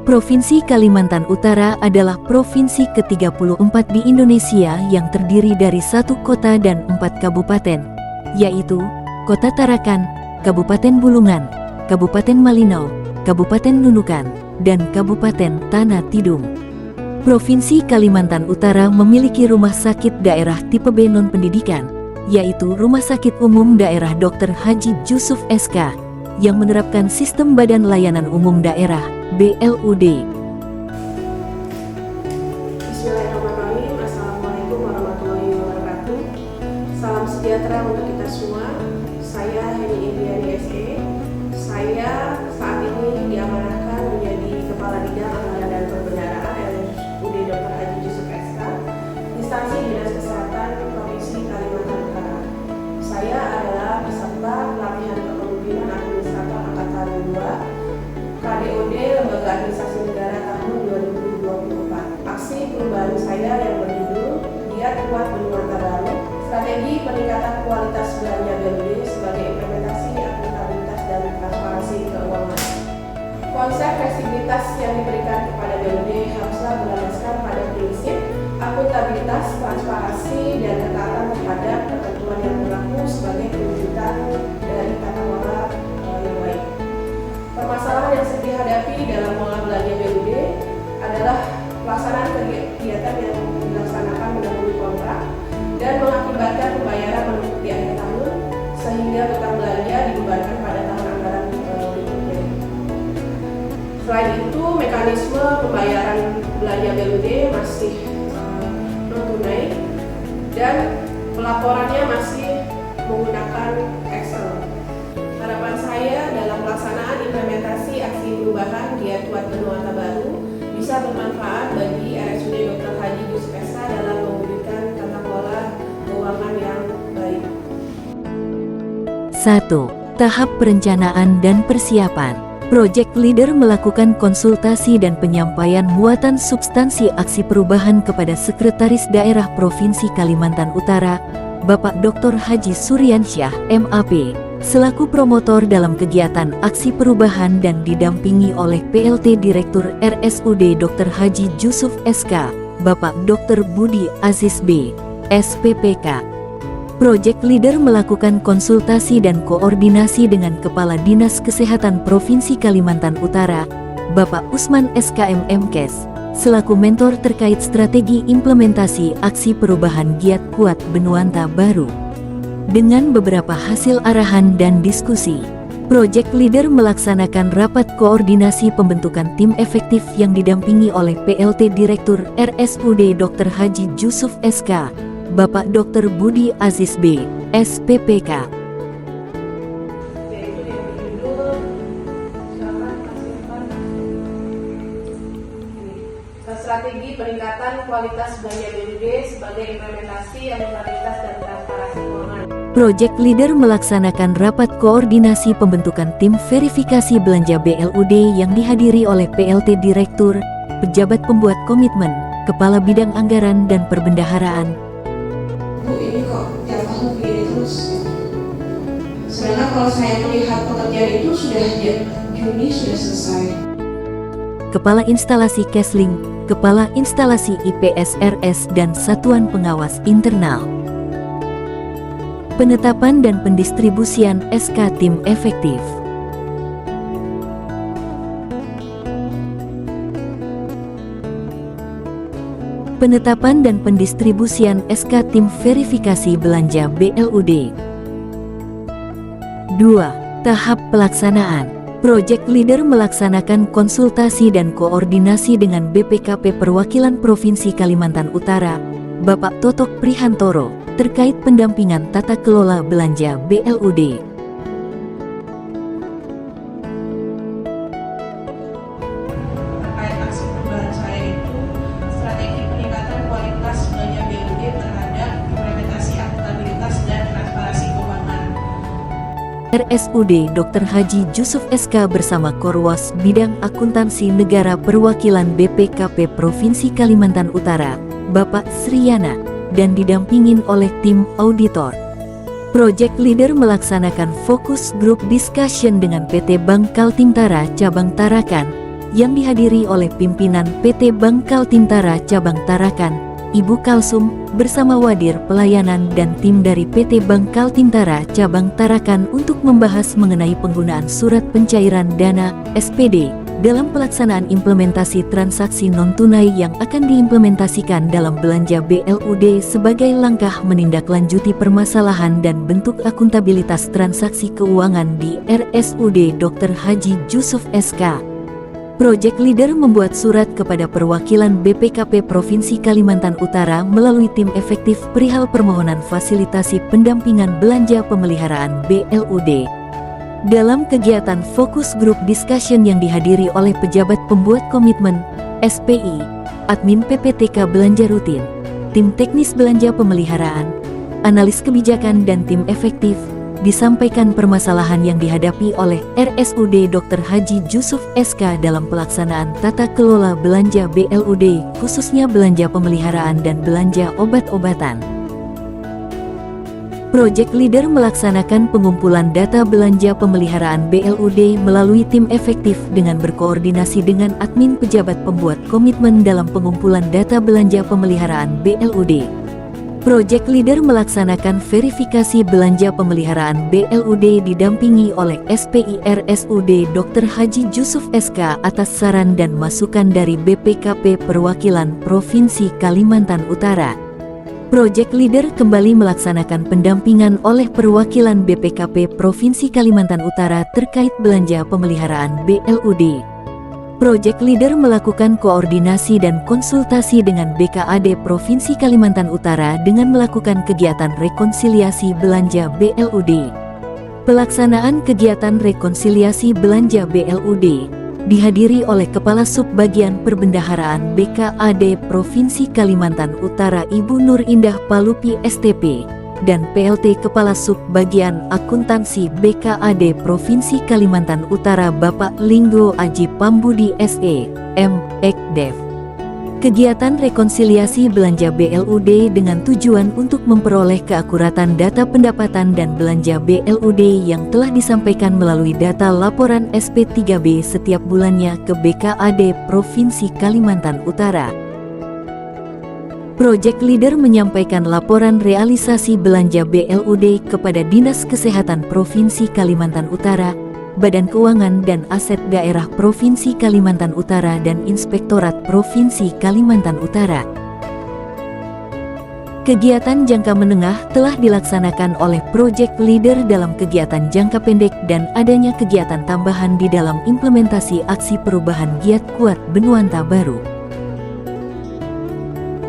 Provinsi Kalimantan Utara adalah provinsi ke-34 di Indonesia yang terdiri dari 1 kota dan 4 kabupaten, yaitu Kota Tarakan, Kabupaten Bulungan, Kabupaten Malinau, Kabupaten Nunukan, dan Kabupaten Tanah Tidung. Provinsi Kalimantan Utara memiliki rumah sakit daerah tipe B non-pendidikan, yaitu Rumah Sakit Umum Daerah Dr. Haji Jusuf SK, yang menerapkan sistem Badan Layanan Umum Daerah BLUD. Bismillahirrahmanirrahim. Assalamualaikum warahmatullahi wabarakatuh. Salam sejahtera untuk kita semua. Saya Heni Indriani SE. Saya saat ini diamanahkan menjadi Kepala Bidang Anggaran dan Perbendaharaan RSUD Dr. Haji Jusuf SK, Instansi Dinas Kesehatan Provinsi Kalimantan Utara. Saya adalah peserta pelatihan kepemimpinan administrator angkatan 2 KDOD Lembaga Administrasi Negara tahun 2024. Aksi perubahan saya yang berjudul Giat Kuat Benuansa Baru, Strategi Peningkatan Kualitas Belanja BLUD sebagai implementasi akuntabilitas dan transparansi keuangan. Konsep fleksibilitas yang diberikan kepada BLUD haruslah berlandaskan pada prinsip akuntabilitas, transparansi, dan ketaatan terhadap ketentuan yang berlaku sebagai perwujudan dari tata kelola yang baik. Permasalahan yang sering dihadapi dalam mengelola belanja BLUD adalah pelaksanaan kegiatan yang dilaksanakan mendahului kontrak dan mengakibatkan pembayaran menumpuk di akhir tahun sehingga utang belanja dibebankan pada tahun anggaran berikutnya. Selain itu, mekanisme pembayaran belanja BLUD masih non tunai dan pelaporannya masih menggunakan Excel. Harapan saya dalam pelaksanaan implementasi aksi perubahan Giat Kuat Benuansa Baru bisa bermanfaat bagi RSUD Dr. Haji Jusuf SK dalam mewujudkan tata kelola keuangan yang baik. 1. Tahap perencanaan dan persiapan. Project Leader melakukan konsultasi dan penyampaian muatan substansi aksi perubahan kepada Sekretaris Daerah Provinsi Kalimantan Utara, Bapak Dr. Haji Suryansyah, MAP, selaku promotor dalam kegiatan aksi perubahan dan didampingi oleh PLT Direktur RSUD Dr. Haji Jusuf SK, Bapak Dr. Budi Aziz B, SPPK. Project Leader melakukan konsultasi dan koordinasi dengan Kepala Dinas Kesehatan Provinsi Kalimantan Utara, Bapak Usman SKM MKes, selaku mentor terkait strategi implementasi aksi perubahan Giat Kuat Benuansa Baru. Dengan beberapa hasil arahan dan diskusi, Project Leader melaksanakan rapat koordinasi pembentukan tim efektif yang didampingi oleh PLT Direktur RSUD Dr. Haji Jusuf SK, Bapak Dr. Budi Aziz B, SPPK. Yaitu yang berjudul Strategi Peningkatan Kualitas Belanja BLUD sebagai implementasi akuntabilitas dan transparansi keuangan. Project Leader melaksanakan rapat koordinasi pembentukan tim verifikasi belanja BLUD yang dihadiri oleh PLT Direktur, pejabat pembuat komitmen, Kepala Bidang Anggaran dan Perbendaharaan. Bu, ini kok tiap tahun begini terus gitu. Sedangkan kalau saya melihat pekerjaan itu sudah Juni sudah selesai. Kepala Instalasi Kesling, Kepala Instalasi IPSRS dan Satuan Pengawas Internal. Penetapan dan pendistribusian SK Tim Efektif. Penetapan dan pendistribusian SK Tim Verifikasi Belanja BLUD. 2. Tahap pelaksanaan. Project Leader melaksanakan konsultasi dan koordinasi dengan BPKP Perwakilan Provinsi Kalimantan Utara, Bapak Totok Prihantoro, terkait pendampingan tata kelola belanja BLUD. Terkait aksi perubahan saya itu strategi peningkatan kualitas belanja BLUD terhadap implementasi akuntabilitas dan transparansi keuangan. RSUD Dr. Haji Jusuf SK bersama Korwas Bidang Akuntansi Negara Perwakilan BPKP Provinsi Kalimantan Utara, Bapak Sriyana, dan didampingin oleh tim auditor. Project Leader melaksanakan fokus group discussion dengan PT Bank Kaltim Tara Cabang Tarakan, yang dihadiri oleh pimpinan PT Bank Kaltintara Cabang Tarakan, Ibu Kalsum, bersama Wadir Pelayanan dan tim dari PT Bank Kaltintara Cabang Tarakan untuk membahas mengenai penggunaan surat pencairan dana (SPD) dalam pelaksanaan implementasi transaksi non-tunai yang akan diimplementasikan dalam belanja BLUD sebagai langkah menindaklanjuti permasalahan dan bentuk akuntabilitas transaksi keuangan di RSUD Dr. Haji Jusuf SK. Project Leader membuat surat kepada perwakilan BPKP Provinsi Kalimantan Utara melalui tim efektif perihal permohonan fasilitasi pendampingan belanja pemeliharaan BLUD. Dalam kegiatan Focus Group Discussion yang dihadiri oleh pejabat pembuat komitmen, SPI, admin PPTK Belanja Rutin, tim teknis belanja pemeliharaan, analis kebijakan dan tim efektif, disampaikan permasalahan yang dihadapi oleh RSUD Dr. Haji Jusuf SK dalam pelaksanaan tata kelola belanja BLUD, khususnya belanja pemeliharaan dan belanja obat-obatan. Project Leader melaksanakan pengumpulan data belanja pemeliharaan BLUD melalui tim efektif dengan berkoordinasi dengan admin pejabat pembuat komitmen dalam pengumpulan data belanja pemeliharaan BLUD. Project Leader melaksanakan verifikasi belanja pemeliharaan BLUD didampingi oleh SPI RSUD Dr. Haji Jusuf SK atas saran dan masukan dari BPKP Perwakilan Provinsi Kalimantan Utara. Project Leader kembali melaksanakan pendampingan oleh perwakilan BPKP Provinsi Kalimantan Utara terkait belanja pemeliharaan BLUD. Project Leader melakukan koordinasi dan konsultasi dengan BKAD Provinsi Kalimantan Utara dengan melakukan kegiatan rekonsiliasi belanja BLUD. Pelaksanaan kegiatan rekonsiliasi belanja BLUD dihadiri oleh Kepala Subbagian Perbendaharaan BKAD Provinsi Kalimantan Utara Ibu Nur Indah Palupi STP dan PLT Kepala Subbagian Akuntansi BKAD Provinsi Kalimantan Utara Bapak Linggo Aji Pambudi SE, M. Ekdev. Kegiatan rekonsiliasi belanja BLUD dengan tujuan untuk memperoleh keakuratan data pendapatan dan belanja BLUD yang telah disampaikan melalui data laporan SP3B setiap bulannya ke BKAD Provinsi Kalimantan Utara. Project Leader menyampaikan laporan realisasi belanja BLUD kepada Dinas Kesehatan Provinsi Kalimantan Utara, Badan Keuangan dan Aset Daerah Provinsi Kalimantan Utara dan Inspektorat Provinsi Kalimantan Utara. Kegiatan jangka menengah telah dilaksanakan oleh Project Leader dalam kegiatan jangka pendek dan adanya kegiatan tambahan di dalam implementasi aksi perubahan giat kuat Benuanta Baru.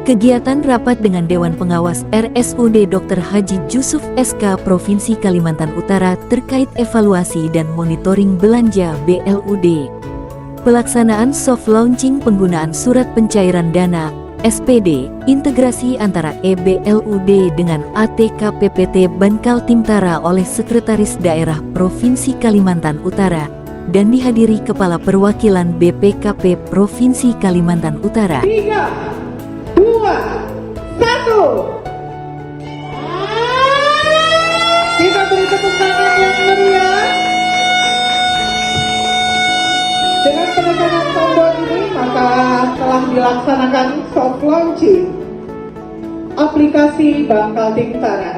Kegiatan rapat dengan Dewan Pengawas RSUD Dr. Haji Jusuf SK Provinsi Kalimantan Utara terkait evaluasi dan monitoring belanja BLUD. Pelaksanaan soft launching penggunaan surat pencairan dana (SPD), integrasi antara eBLUD dengan ATK PPT Bank Kaltintara oleh Sekretaris Daerah Provinsi Kalimantan Utara dan dihadiri Kepala Perwakilan BPKP Provinsi Kalimantan Utara. 3, 2, 1. Kita beri tepuk tangan yang meriah. Dengan penekanan tombol ini maka telah dilaksanakan soft launching aplikasi Bank Kaltintara.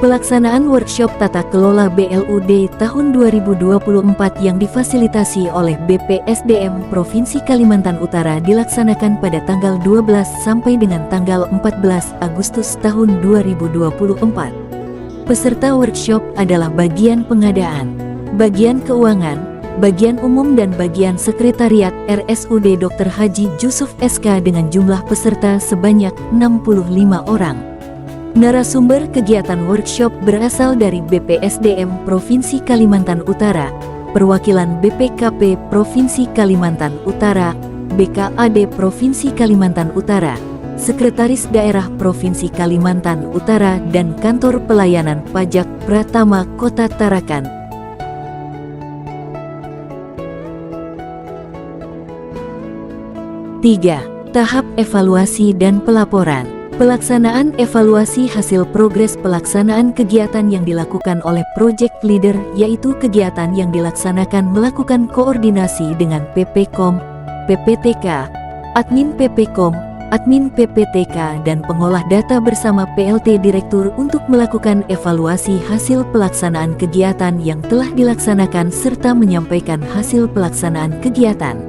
Pelaksanaan workshop tata kelola BLUD tahun 2024 yang difasilitasi oleh BPSDM Provinsi Kalimantan Utara dilaksanakan pada tanggal 12 sampai dengan tanggal 14 Agustus tahun 2024. Peserta workshop adalah bagian pengadaan, bagian keuangan, bagian umum dan bagian sekretariat RSUD Dr. Haji Jusuf SK dengan jumlah peserta sebanyak 65 orang. Narasumber kegiatan workshop berasal dari BPSDM Provinsi Kalimantan Utara, Perwakilan BPKP Provinsi Kalimantan Utara, BKAD Provinsi Kalimantan Utara, Sekretaris Daerah Provinsi Kalimantan Utara dan Kantor Pelayanan Pajak Pratama Kota Tarakan. Tiga, tahap evaluasi dan pelaporan. Pelaksanaan evaluasi hasil progres pelaksanaan kegiatan yang dilakukan oleh Project Leader, yaitu kegiatan yang dilaksanakan melakukan koordinasi dengan PPKOM, PPTK, Admin PPKOM, Admin PPTK dan pengolah data bersama PLT Direktur untuk melakukan evaluasi hasil pelaksanaan kegiatan yang telah dilaksanakan serta menyampaikan hasil pelaksanaan kegiatan.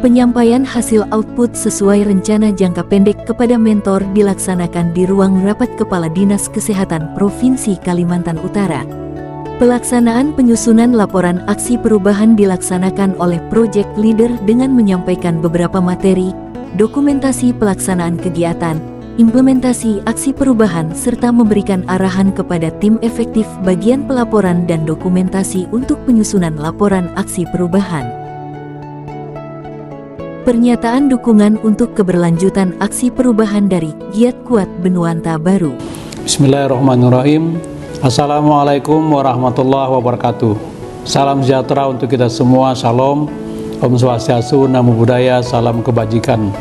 Penyampaian hasil output sesuai rencana jangka pendek kepada mentor dilaksanakan di ruang rapat Kepala Dinas Kesehatan Provinsi Kalimantan Utara. Pelaksanaan penyusunan laporan aksi perubahan dilaksanakan oleh Project Leader dengan menyampaikan beberapa materi, dokumentasi pelaksanaan kegiatan, implementasi aksi perubahan serta memberikan arahan kepada tim efektif bagian pelaporan dan dokumentasi untuk penyusunan laporan aksi perubahan. Pernyataan dukungan untuk keberlanjutan aksi perubahan dari Giat Kuat Benuanta Baru. Bismillahirrahmanirrahim. Assalamualaikum warahmatullahi wabarakatuh. Salam sejahtera untuk kita semua. Shalom, Om Swastiastu, Namo Buddhaya, salam kebajikan.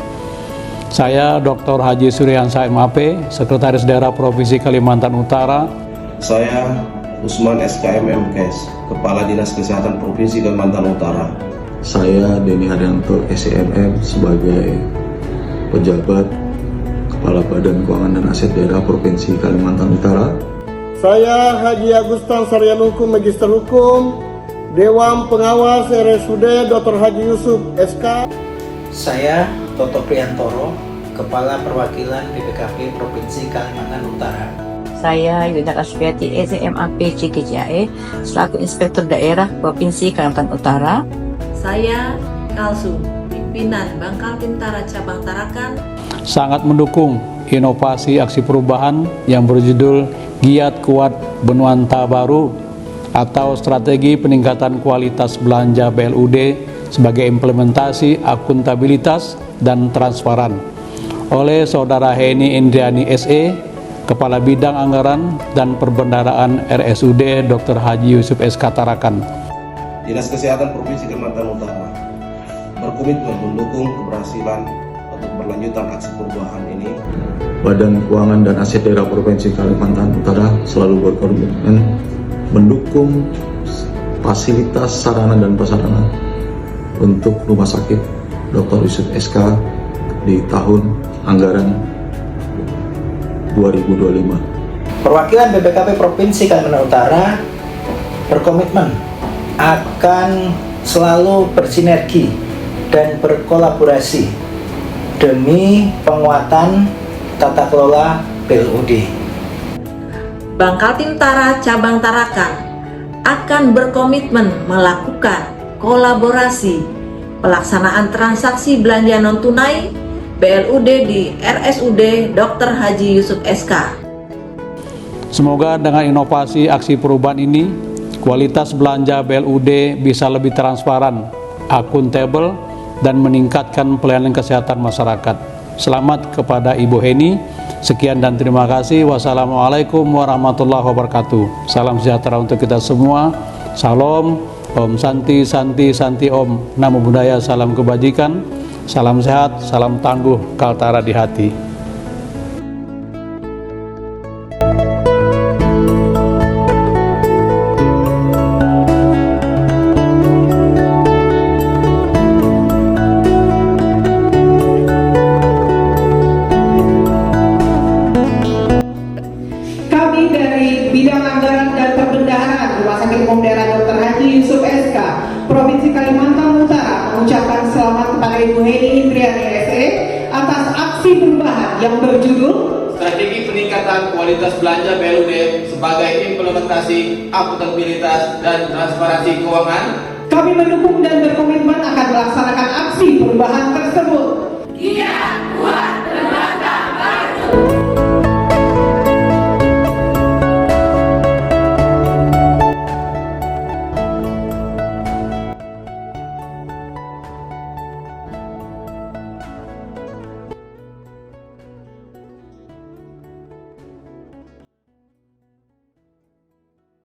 Saya Dr. Haji Suryansyah MAP, Sekretaris Daerah Provinsi Kalimantan Utara. Saya Usman SKM MKes, Kepala Dinas Kesehatan Provinsi Kalimantan Utara. Saya Denny Haryanto SCMM sebagai pejabat Kepala Badan Keuangan dan Aset Daerah Provinsi Kalimantan Utara. Saya Haji Agustan Saryanukum, Magister Hukum, Dewan Pengawas RSUD Dr. Haji Yusuf SK. Saya Toto Priantoro, Kepala Perwakilan BPKP Provinsi Kalimantan Utara. Saya Yudha Kasviati SCMAP CKJAE, selaku Inspektur Daerah Provinsi Kalimantan Utara. Saya Kalsum, pimpinan Bangkal Tintara Cabang Tarakan. Sangat mendukung inovasi aksi perubahan yang berjudul Giat Kuat Benuanta Baru atau strategi peningkatan kualitas belanja BLUD sebagai implementasi akuntabilitas dan transparan oleh Saudara Heni Indriani SE, Kepala Bidang Anggaran dan Perbendaharaan RSUD Dr. Haji Yusuf SK Tarakan. Dinas Kesehatan Provinsi Kalimantan Utara berkomitmen mendukung keberhasilan untuk berlanjutan aksi perubahan ini. Badan Keuangan dan Aset Daerah Provinsi Kalimantan Utara selalu berkomitmen mendukung fasilitas sarana dan prasarana untuk Rumah Sakit Dr. Yusuf SK di tahun anggaran 2025. Perwakilan BPKP Provinsi Kalimantan Utara berkomitmen akan selalu bersinergi dan berkolaborasi demi penguatan tata kelola BLUD. Bangkal Tintara Cabang Tarakan akan berkomitmen melakukan kolaborasi pelaksanaan transaksi belanja non-tunai BLUD di RSUD Dr. Haji Yusuf SK. Semoga dengan inovasi aksi perubahan ini, kualitas belanja BLUD bisa lebih transparan, akuntabel, dan meningkatkan pelayanan kesehatan masyarakat. Selamat kepada Ibu Heni. Sekian dan terima kasih. Wassalamualaikum warahmatullahi wabarakatuh. Salam sejahtera untuk kita semua. Salam, Om Santi, Santi, Santi Om. Namo Buddhaya, salam kebajikan. Salam sehat, salam tangguh, Kaltara di hati. Kami dari Bidang Anggaran dan Perbendaharaan Rumah Sakit Umum Daerah Dr. Haji Yusuf SK Provinsi Kalimantan Utara mengucapkan selamat kepada Ibu Heni Indriani SE atas aksi perubahan yang berjudul Strategi Peningkatan Kualitas Belanja BLUD sebagai implementasi akuntabilitas dan transparansi keuangan. Kami mendukung dan berkomitmen akan melaksanakan aksi perubahan tersebut. Giat Kuat